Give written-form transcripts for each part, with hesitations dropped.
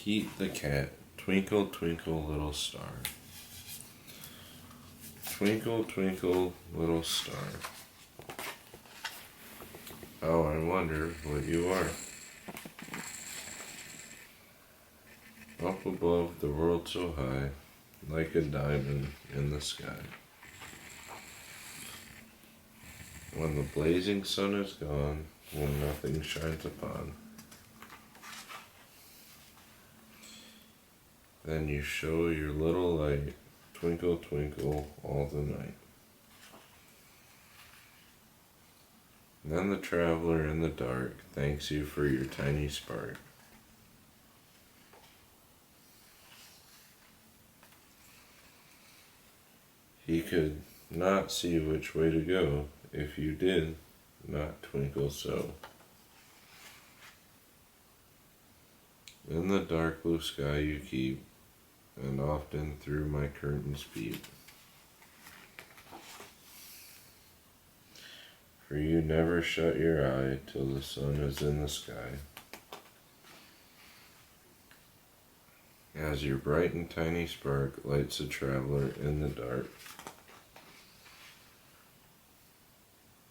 Pete the cat, twinkle, twinkle, little star. Twinkle, twinkle, little star. How I wonder what you are. Up above the world so high, like a diamond in the sky. When the blazing sun is gone, when nothing shines upon, then you show your little light, twinkle, twinkle, all the night. Then the traveler in the dark thanks you for your tiny spark. He could not see which way to go if you did not twinkle so. In the dark blue sky you keep, and often through my curtains peep. For you never shut your eye till the sun is in the sky. As your bright and tiny spark lights a traveler in the dark.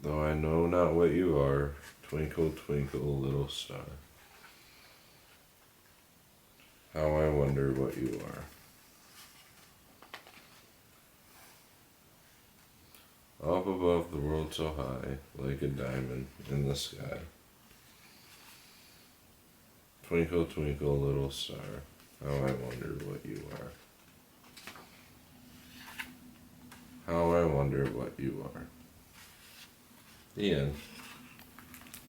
Though I know not what you are, twinkle, twinkle, little star. How I wonder what you are. Up above the world so high, like a diamond in the sky. Twinkle, twinkle, little star. How I wonder what you are. How I wonder what you are. The end.